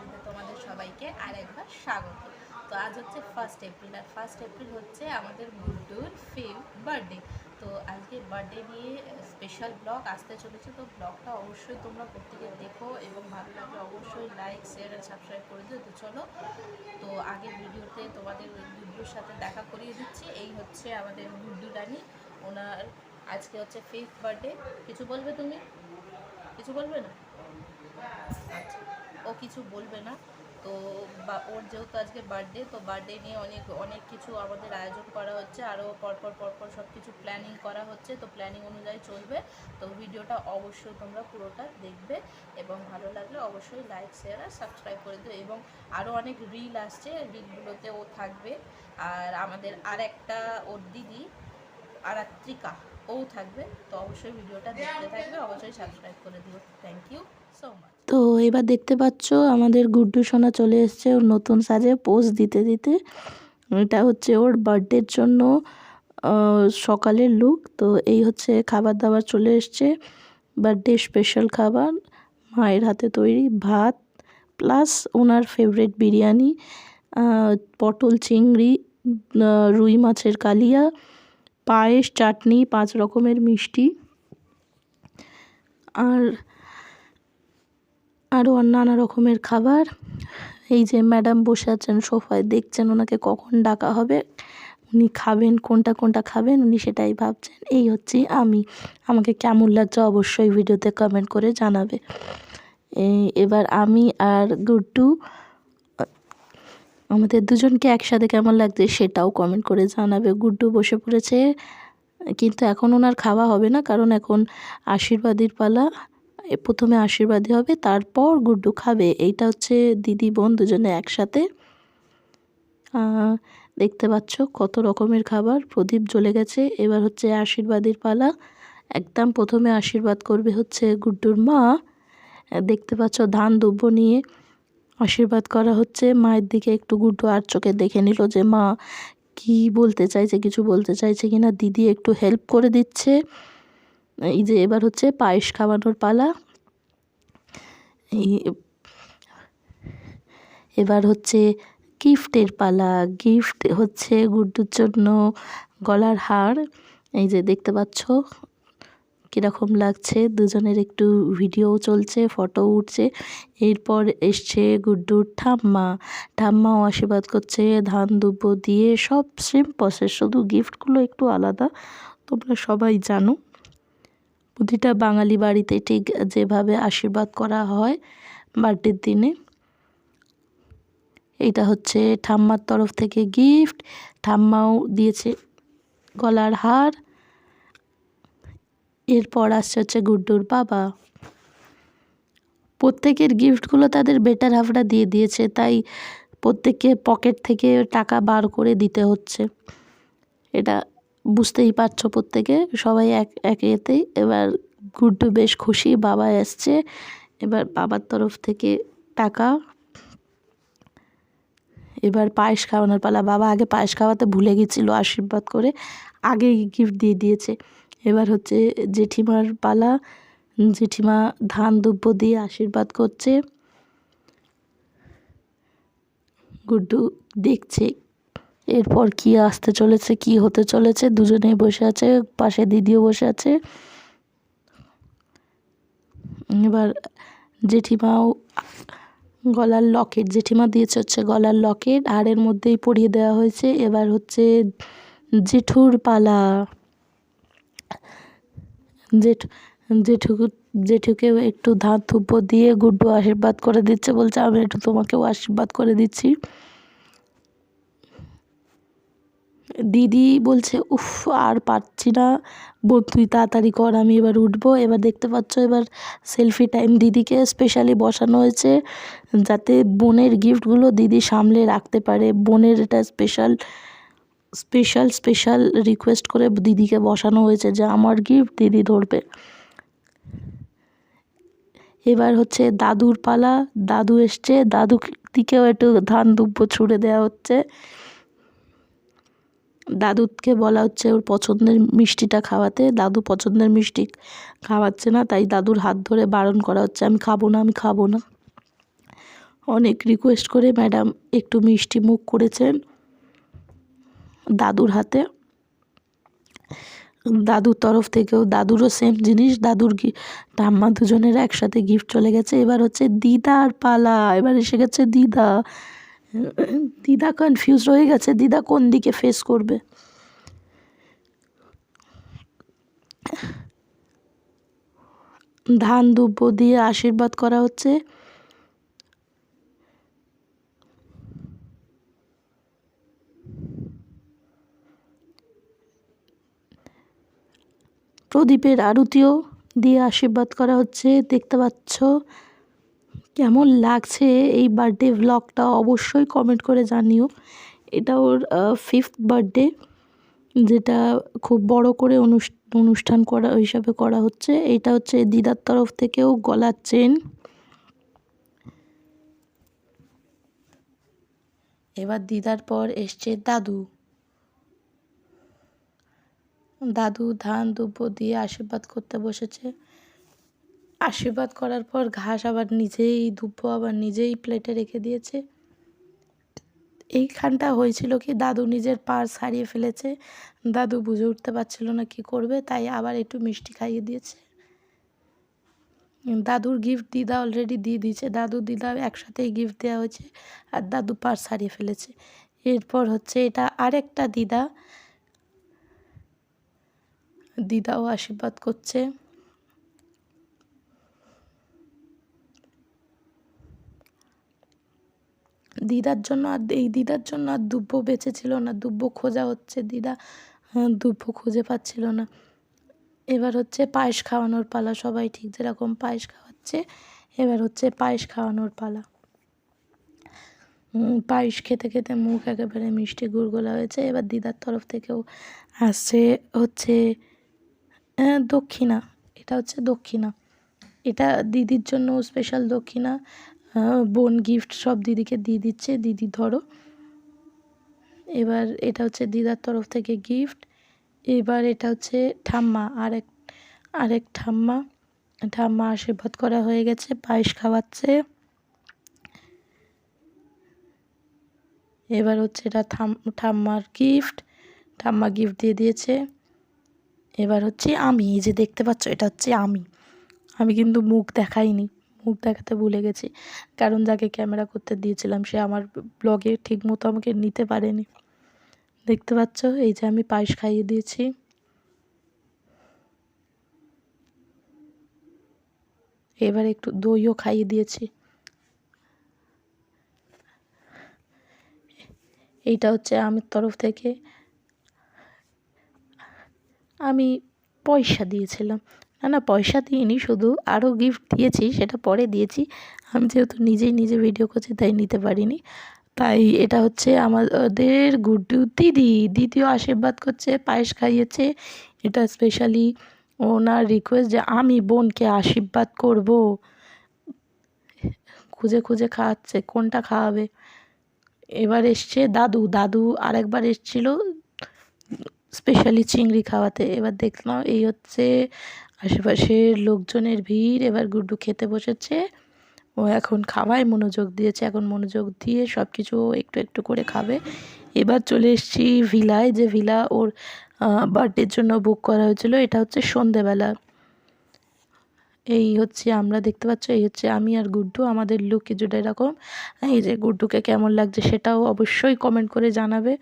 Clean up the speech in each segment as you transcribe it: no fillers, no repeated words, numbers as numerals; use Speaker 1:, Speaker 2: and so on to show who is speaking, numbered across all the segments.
Speaker 1: স্টোরিতে তোমাদের সবাইকে আর একবার স্বাগত। তো আজ হচ্ছে 1 এপ্রিল, আর 1 এপ্রিল হচ্ছে আমাদের গুড্ডুর বার্থডে। তো আজকে বার্থডে নিয়ে স্পেশাল ব্লগ আসতে চলেছে। তো ব্লগটা অবশ্যই তোমরা প্রত্যেকে দেখো এবং ভালো লাগলে অবশ্যই লাইক, শেয়ার আর সাবস্ক্রাইব করে দিও। তো চলো, তো আগের ভিডিওতে তোমাদের গুড্ডুর সাথে দেখা করিয়ে দিচ্ছি। এই হচ্ছে আমাদের গুড্ডু রানী, ওনার আজকে হচ্ছে 5th বার্থডে। কিছু বলবে তুমি? কিছু বলবে না? আচ্ছা, ও কিছু বলবে না। তো ওর যেহেতু আজকে বার্থডে, তো বার্থডে নিয়ে অনেক অনেক কিছু আমাদের আয়োজন করা হচ্ছে, আরও পরপর সব কিছু প্ল্যানিং করা হচ্ছে। তো প্ল্যানিং অনুযায়ী চলবে। তো ভিডিওটা অবশ্যই তোমরা পুরোটা দেখবে এবং ভালো লাগলে অবশ্যই লাইক, শেয়ার আর সাবস্ক্রাইব করে দিও। এবং আরও অনেক রিল আসছে, রিলগুলোতে ও থাকবে। আর আমাদের আর একটা ওর দিদি আরাত্রিকা, ও থাকবে। তো অবশ্যই ভিডিওটা দেখতে থাকবে, অবশ্যই সাবস্ক্রাইব করে দিও। Thank you so much.
Speaker 2: তো এবার দেখতে পাচ্ছ আমাদের গুড্ডু সোনা চলে এসছে ওর নতুন সাজে পোজ দিতে দিতে। এটা হচ্ছে ওর বার্থডের জন্য সকালের লুক। তো এই হচ্ছে খাবার দাবার চলে এসছে, বার্থডে স্পেশাল খাবার, মায়ের হাতে তৈরি ভাত প্লাস ওনার ফেভারিট বিরিয়ানি, পটল চিংড়ি, রুই মাছের কালিয়া, পায়েস, চাটনি, 5 রকমের মিষ্টি, আর আরও নানা রকমের খাবার। এই যে ম্যাডাম বসে আছেন সোফায়, দেখছেন ওনাকে কখন ডাকা হবে, উনি খাবেন কোনটা কোনটা খাবেন উনি সেটাই ভাবছেন। এই হচ্ছে আমাকে কেমন লাগছে অবশ্যই ভিডিওতে কমেন্ট করে জানাবে। এবার আমি আর গুড্ডু, আমাদের দুজনকে একসাথে কেমন লাগছে সেটাও কমেন্ট করে জানাবে। গুড্ডু বসে পড়েছে, কিন্তু এখন ওনার খাওয়া হবে না, কারণ এখন আশীর্বাদের পালা। প্রথমে আশীর্বাদী হবে, তারপর গুড্ডু খাবে। এইটা হচ্ছে দিদি বোন দুজনে একসাথে। দেখতে পাচ্ছ কত রকমের খাবার, প্রদীপ জ্বলে গেছে। এবার হচ্ছে আশীর্বাদের পালা। একদম প্রথমে আশীর্বাদ করবে হচ্ছে গুড্ডুর মা। দেখতে পাচ্ছ ধান দুব্য নিয়ে আশীর্বাদ করা হচ্ছে। মায়ের দিকে একটু গুড্ডু আর চোখে দেখে নিল যে মা কি বলতে চাইছে, কিছু বলতে চাইছে কিনা। দিদি একটু হেল্প করে দিচ্ছে। এই যে এবার হচ্ছে পায়েস খাওয়ানোর পালা। এবার হচ্ছে গিফটের পালা। গিফট হচ্ছে গুড্ডুর জন্য গলার হার। এই যে দেখতে পাচ্ছ কীরকম লাগছে, দুজনের একটু ভিডিও চলছে, ফটো উঠছে। এরপর এসছে গুড্ডুর ঠাম্মাও আশীর্বাদ করছে ধান দুব্য দিয়ে। সব সেম প্রসেস, শুধু গিফটগুলো একটু আলাদা, তোমরা সবাই জানো। প্রতিটা বাঙালি বাড়িতে ঠিক যেভাবে আশীর্বাদ করা হয় বার্থডের দিনে। এইটা হচ্ছে ঠাম্মার তরফ থেকে গিফট, ঠাম্মাও দিয়েছে গলার হার। এরপর আসছে হচ্ছে গুড্ডুর বাবা। প্রত্যেকের গিফটগুলো তাদের বেটার হাফরা দিয়ে দিয়েছে, তাই প্রত্যেককে পকেট থেকে টাকা বার করে দিতে হচ্ছে। এটা বুঝতেই পারছো, প্রত্যেকে সবাই এক এতেই। এবার গুড্ডু বেশ খুশি, বাবা এসছে। এবার বাবার তরফ থেকে টাকা। এবার পায়েস খাওয়ানোর পালা। বাবা আগে পায়েস খাওয়াতে ভুলে গেছিল, আশীর্বাদ করে আগেই গিফট দিয়ে দিয়েছে। এবার হচ্ছে জেঠিমার পালা। জেঠিমা ধান দুব্য দিয়ে আশীর্বাদ করছে। গুড্ডু দেখছে এরপর কি আসতে চলেছে, কি হতে চলেছে। দুজনেই বসে আছে, পাশে দিদিও বসে আছে। এবার জেঠিমাও গলার লকেট, জেঠিমা দিয়েছে হচ্ছে গলার লকেট, হাড়ের মধ্যেই পরিয়ে দেওয়া হয়েছে। এবার হচ্ছে জেঠুর পালা। জেঠুকেও একটু ধান ধুব্য দিয়ে গুড্ডু আশীর্বাদ করে দিচ্ছে, বলছে আমি একটু তোমাকেও আশীর্বাদ করে দিচ্ছি। দিদি বলছে উফ আর পারছি না বোন, তুই তাড়াতাড়ি কর, আমি এবার উঠবো। এবার দেখতে পাচ্ছ এবার সেলফি টাইম। দিদিকে স্পেশালি বসানো হয়েছে যাতে বোনের গিফটগুলো দিদি সামলে রাখতে পারে। বোনের এটা স্পেশাল রিকোয়েস্ট করে দিদিকে বসানো হয়েছে যে আমার গিফট দিদি ধরবে। এবার হচ্ছে দাদুর পালা। দাদু এসছে, দাদু দিকেও একটু ধান দুব্য ছুঁড়ে দেওয়া হচ্ছে। দাদুকে বলা হচ্ছে ওর পছন্দের মিষ্টিটা খাওয়াতে। দাদু পছন্দের মিষ্টি খাওয়াচ্ছে না, তাই দাদুর হাত ধরে বারণ করা হচ্ছে, আমি খাবো না, আমি খাবো না। অনেক রিকোয়েস্ট করে ম্যাডাম একটু মিষ্টি মুখ করেছেন দাদুর হাতে। দাদুর তরফ থেকেও দাদুরও সেম জিনিস, দাদুর ঠাম্মা দুজনের একসাথে গিফট চলে গেছে। এবার হচ্ছে দিদার পালা, এবার এসে গেছে দিদা। দিদা কনফিউজ হয়ে গেছে, দিদা কোন দিকে ফেস করবে। ধান দুব্য দিয়ে আশীর্বাদ করা হচ্ছে। প্রদীপের আরতিও দিয়ে আশীর্বাদ করা হচ্ছে। দেখতে পাচ্ছ কেমন লাগছে এই বার্থডে ভ্লগটা, অবশ্যই কমেন্ট করে জানিও। এটা ওর 5th বার্থডে, যেটা খুব বড় করে অনুষ্ঠান করা হিসাবে করা হচ্ছে। এটা হচ্ছে দিদার তরফ থেকেও গলার চেন। এবার দিদার পর এসছে দাদু। দাদু ধান দুব্য দিয়ে আশীর্বাদ করতে বসেছে। আশীর্বাদ করার পর ঘাস আবার নিজেই, দুব্য আবার নিজেই প্লেটে রেখে দিয়েছে। এইখানটা হয়েছিল কি, দাদু নিজের পার্স হারিয়ে ফেলেছে। দাদু বুঝে উঠতে পারছিল না কি করবে, তাই আবার একটু মিষ্টি খাইয়ে দিয়েছে। দাদুর গিফট দিদা অলরেডি দিয়ে দিয়েছে, দাদু দিদা একসাথেই গিফট দেওয়া হয়েছে। আর দাদু পার্স হারিয়ে ফেলেছে। এরপর হচ্ছে এটা আরেকটা দিদা, দিদাও আশীর্বাদ করছে। দিদার জন্য আর এই দিদার জন্য আর দুব্য বেঁচে ছিল না, দুব্য খোঁজা হচ্ছে। দিদা দুব্য খুঁজে পাচ্ছিল না। এবার হচ্ছে পায়েস খাওয়ানোর পালা, সবাই ঠিক যেরকম পায়েস খাওয়াচ্ছে, এবার হচ্ছে পায়েস খাওয়ানোর পালা। পায়েস খেতে খেতে মুখ একেবারে মিষ্টি গুড়গোলা হয়েছে। এবার দিদার তরফ থেকেও আসছে হচ্ছে দক্ষিণা। এটা হচ্ছে দক্ষিণা, এটা দিদির জন্য স্পেশাল দক্ষিণা। বোন গিফট সব দিদিকে দিয়ে দিচ্ছে, দিদি ধরো। এবার এটা হচ্ছে দিদার তরফ থেকে গিফট। এবার এটা হচ্ছে ঠাম্মা, আরেক ঠাম্মা। ঠাম্মা আশীর্বাদ করা হয়ে গেছে, পায়েস খাওয়াচ্ছে। এবার হচ্ছে এটা ঠাম্মার গিফট, ঠাম্মা গিফট দিয়ে দিয়েছে। এবার হচ্ছে আমি, এই যে দেখতে পাচ্ছ এটা হচ্ছে আমি কিন্তু মুখ দেখাইনি, মুখ দেখাতে ভুলে গেছি, কারণ যাকে ক্যামেরা করতে দিয়েছিলাম সে আমার ব্লগে ঠিক মতো আমাকে নিতে পারেনি। দেখতে পাচ্ছ এই যে আমি পায়েস খাইয়ে দিয়েছি। এবার একটু দইও খাইয়ে দিয়েছি। এইটা হচ্ছে আমার তরফ থেকে, আমি পয়সা দিয়েছিলাম। না পয়সা দিইনি, শুধু আরও গিফট দিয়েছি, সেটা পরে দিয়েছি। আমি যেহেতু নিজে ভিডিও করছি তাই নিতে পারিনি। তাই এটা হচ্ছে আমাদের গুড্ডু দিদিও আশীর্বাদ করছে, পায়েস খাইয়েছে। এটা স্পেশালি ওনার রিকোয়েস্ট যে আমি বোনকে আশীর্বাদ করব। খুঁজে খুঁজে খাওয়াচ্ছে কোনটা খাওয়াবে। এবার এসছে দাদু আরেকবার এসছিল স্পেশালি চিংড়ি খাওয়াতে। এবার দেখলাম এই হচ্ছে আশেপাশের লোকজনের ভিড়। এবার গুড্ডু খেতে বসেছে, ও এখন খাওয়ায় মনোযোগ দিয়েছে, এখন মনোযোগ দিয়ে সব কিছু একটু একটু করে খাবে। এবার চলে এসেছি ভিলায়, যে ভিলা ওর বার্থডের জন্য বুক করা হয়েছিল। এটা হচ্ছে সন্ধেবেলা। এই হচ্ছে আমরা, দেখতে পাচ্ছ এই হচ্ছে আমি আর গুড্ডু, আমাদের লুক কিছুটা এরকম। এই যে গুড্ডুকে কেমন লাগছে সেটাও অবশ্যই কমেন্ট করে জানাবে।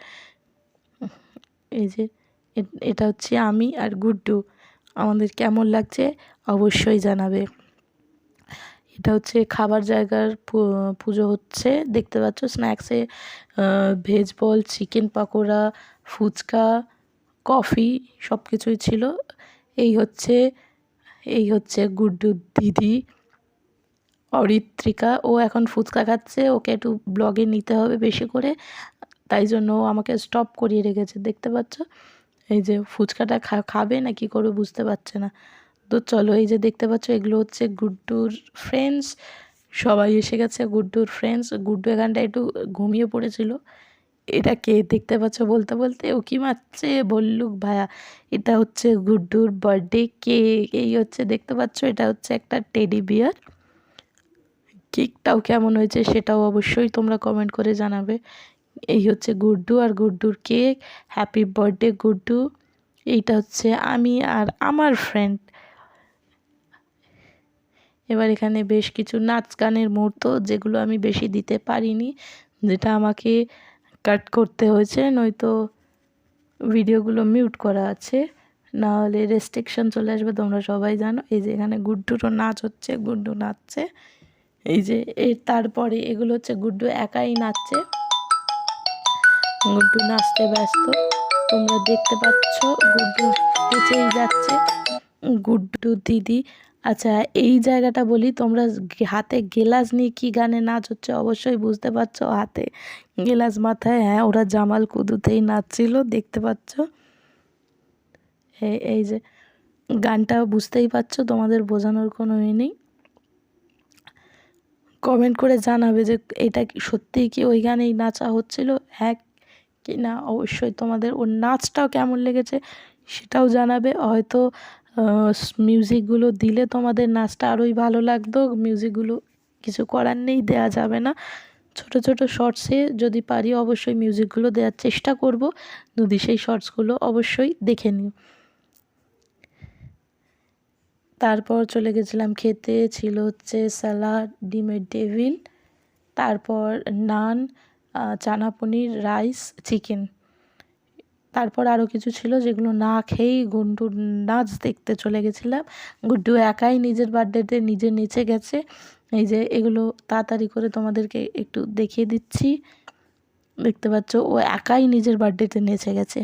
Speaker 2: এই যে এটা হচ্ছে আমি আর গুড্ডু, আমাদের কেমন লাগছে অবশ্যই জানাবে। এটা হচ্ছে খাবার জায়গার পুজো হচ্ছে, দেখতে পাচ্ছ স্ন্যাক্সে ভেজ বল, চিকেন পাকোড়া, ফুচকা, কফি সব কিছুই ছিল। এই হচ্ছে গুড্ডুর দিদি অরিত্রিকা, ও এখন ফুচকা খাচ্ছে, ওকে একটু ব্লগে নিতে হবে বেশি করে, তাই জন্য ও আমাকে স্টপ করিয়ে রেখেছে। দেখতে পাচ্ছ এই যে ফুচকাটা খাবে না কি করবে বুঝতে পারছে না। তো চলো, এই যে দেখতে পাচ্ছ এগুলো হচ্ছে গুড্ডুর ফ্রেন্ডস, সবাই এসে গেছে গুড্ডুর ফ্রেন্ডস। গুড্ডু এখানটা একটু ঘুমিয়ে পড়েছিল। এটা কে দেখতে পাচ্ছ বলতে বলতে ও কি মারছে, ভল্লুক ভায়া। এটা হচ্ছে গুড্ডুর বার্থডে কেক। এই হচ্ছে দেখতে পাচ্ছ, এটা হচ্ছে একটা টেডি বিয়ার কেকটাও কেমন হয়েছে সেটাও অবশ্যই তোমরা কমেন্ট করে জানাবে। এই হচ্ছে গুড্ডু আর গুড্ডুর কেক। Happy birthday Guddu. এইটা হচ্ছে আমি আর আমার ফ্রেন্ড। এবার এখানে বেশ কিছু নাচ গানের মুহূর্ত, যেগুলো আমি বেশি দিতে পারিনি, যেটা আমাকে কাট করতে হয়েছে, নয়তো ভিডিওগুলো মিউট করা আছে, না হলে রেস্ট্রিকশন চলে আসবে, তোমরা সবাই জানো। এই যে এখানে গুড্ডুরও নাচ হচ্ছে, গুড্ডু নাচছে। এই যে তারপরে এগুলো হচ্ছে গুড্ডু একাই নাচছে, গুড্ডু নাচতে ব্যস্ত, তোমরা দেখতে পাচ্ছ। গুড্ডু নেচেই যাচ্ছে, গুড্ডু দিদি। আচ্ছা, এই জায়গাটা বলি, তোমরা হাতে গেলাস নিয়ে কী গানে নাচ হচ্ছে অবশ্যই বুঝতে পারছো। হাতে গেলাস মাথায়, হ্যাঁ, ওরা জামাল কুদুতেই নাচছিল, দেখতে পাচ্ছ। এই যে গানটা বুঝতেই পারছো, তোমাদের বোঝানোর কোনো নেই। কমেন্ট করে জানাবে যে এটা কি সত্যিই কি ওই গানেই নাচা হচ্ছিল, হ্যাঁ কি না। অবশ্যই তোমাদের ওর নাচটাও কেমন লেগেছে সেটাও জানাবে। হয়তো মিউজিকগুলো দিলে তোমাদের নাচটা আরোই ভালো লাগতো। মিউজিকগুলো কিছু করার নেই, দেওয়া যাবে না। ছোট ছোট শর্টসে যদি পারি অবশ্যই মিউজিকগুলো দেওয়ার চেষ্টা করব, যদি সেই শর্টসগুলো অবশ্যই দেখে নিও। তারপর চলে গেছিলাম খেতে, ছিল হচ্ছে স্যালাড, ডিমের ডেভিল, তারপর নান, চানা পনির, রাইস, চিকেন। তারপর আরও কিছু ছিল যেগুলো না খেয়েই গুড্ডুর নাচ দেখতে চলে গেছিলাম। গুড্ডু একাই নিজের বার্থডেতে নিজে নেচে গেছে। এই যে এগুলো তাড়াতাড়ি করে তোমাদেরকে একটু দেখিয়ে দিচ্ছি, দেখতে পাচ্ছ ও একাই নিজের বার্থডেতে নেচে গেছে।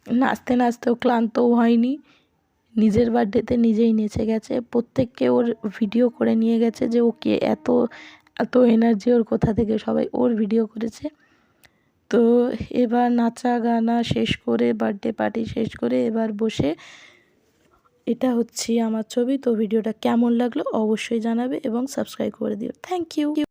Speaker 2: নাচতে নাচতেও ক্লান্তও হয়নি, নিজের বার্থডেতে নিজেই নেচে গেছে। প্রত্যেককে ওর ভিডিও করে নিয়ে গেছে যে ওকে এত এত এনার্জি ওর কোথা থেকে, সবাই ওর ভিডিও করেছে। তো এবার নাচা গানা শেষ করে, বার্থডে পার্টি শেষ করে এবার বসে, এটা হচ্ছে আমার ছবি। তো ভিডিওটা কেমন লাগলো অবশ্যই জানাবে এবং সাবস্ক্রাইব করে দিও। Thank you.